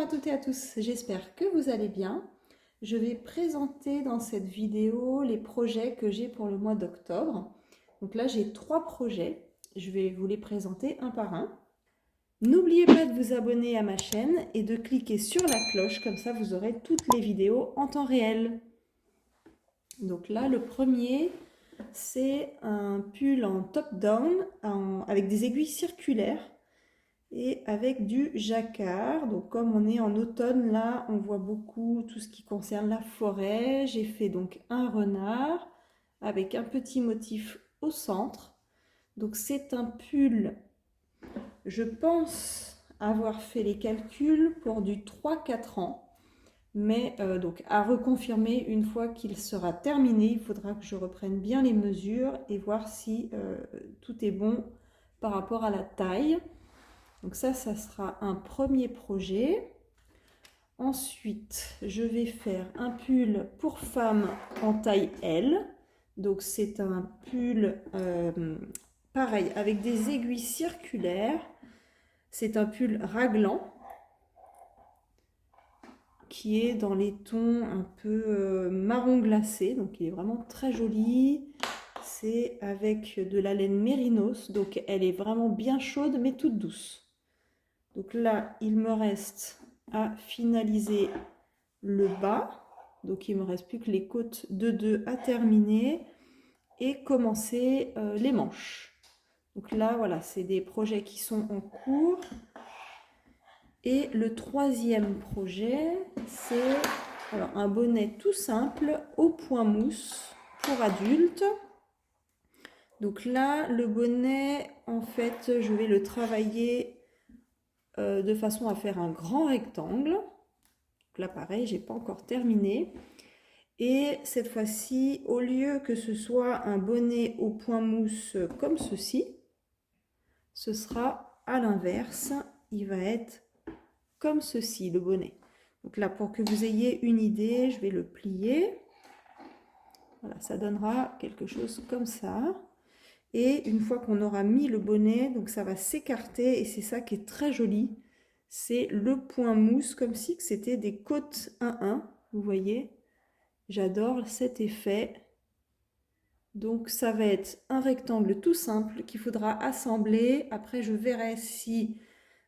toutes et à tous, j'espère que vous allez bien. Je vais présenter dans cette vidéo les projets que j'ai pour le mois d'octobre. Donc là, j'ai 3 projets. Je vais vous les présenter un par un. N'oubliez pas de vous abonner à ma chaîne et de cliquer sur la cloche, comme ça vous aurez toutes les vidéos en temps réel. Donc là, le premier, c'est un pull en top-down avec des aiguilles circulaires et avec du jacquard. Donc comme on est en automne, là on voit beaucoup tout ce qui concerne la forêt. J'ai fait donc un renard avec un petit motif au centre. Donc c'est un pull, je pense avoir fait les calculs pour du 3-4 ans. Mais donc à reconfirmer une fois qu'il sera terminé. Il faudra que je reprenne bien les mesures et voir si tout est bon par rapport à la taille. Donc ça sera un premier projet. Ensuite, je vais faire un pull pour femme en taille L. Donc c'est un pull pareil avec des aiguilles circulaires. C'est un pull raglan qui est dans les tons un peu marron glacé. Donc il est vraiment très joli. C'est avec de la laine mérinos. Donc elle est vraiment bien chaude mais toute douce. Donc là, il me reste à finaliser le bas. Donc il ne me reste plus que les côtes de 2 à terminer et commencer les manches. Donc là, voilà, c'est des projets qui sont en cours. Et le troisième projet, c'est un bonnet tout simple au point mousse pour adultes. Donc là, le bonnet, en fait, je vais le travailler de façon à faire un grand rectangle. Donc là pareil, j'ai pas encore terminé. Et cette fois-ci, au lieu que ce soit un bonnet au point mousse comme ceci, ce sera à l'inverse. Il va être comme ceci, le bonnet. Donc là, pour que vous ayez une idée, je vais le plier. Voilà, ça donnera quelque chose comme ça. Et une fois qu'on aura mis le bonnet, donc ça va s'écarter et c'est ça qui est très joli. C'est le point mousse, comme si c'était des côtes 1-1, vous voyez. J'adore cet effet. Donc ça va être un rectangle tout simple qu'il faudra assembler. Après je verrai si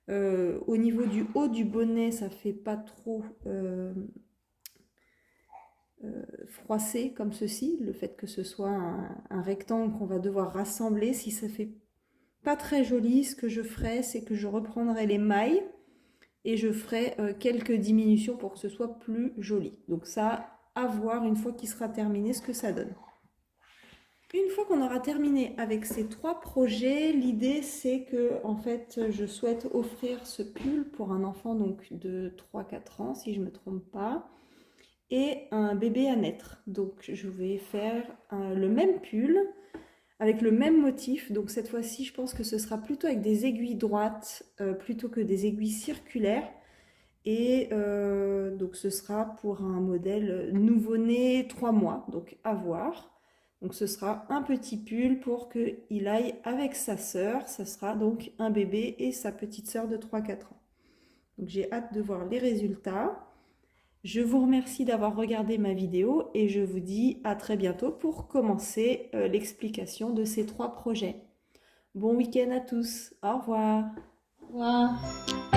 au niveau du haut du bonnet ça fait pas trop froissé comme ceci. Le fait que ce soit un rectangle qu'on va devoir rassembler, si ça fait pas très joli, ce que je ferai c'est que je reprendrai les mailles et je ferai quelques diminutions pour que ce soit plus joli. Donc ça, à voir une fois qu'il sera terminé ce que ça donne. Une fois qu'on aura terminé avec ces 3 projets, l'idée c'est que en fait je souhaite offrir ce pull pour un enfant donc de 3-4 ans si je ne me trompe pas et un bébé à naître. Donc je vais faire le même pull avec le même motif. Donc cette fois-ci je pense que ce sera plutôt avec des aiguilles droites plutôt que des aiguilles circulaires. Et donc ce sera pour un modèle nouveau-né 3 mois, donc à voir. Donc ce sera un petit pull pour qu'il aille avec sa sœur. Ça sera donc un bébé et sa petite sœur de 3-4 ans. Donc j'ai hâte de voir les résultats. Je vous remercie d'avoir regardé ma vidéo et je vous dis à très bientôt pour commencer l'explication de ces 3 projets. Bon week-end à tous. Au revoir. Au revoir.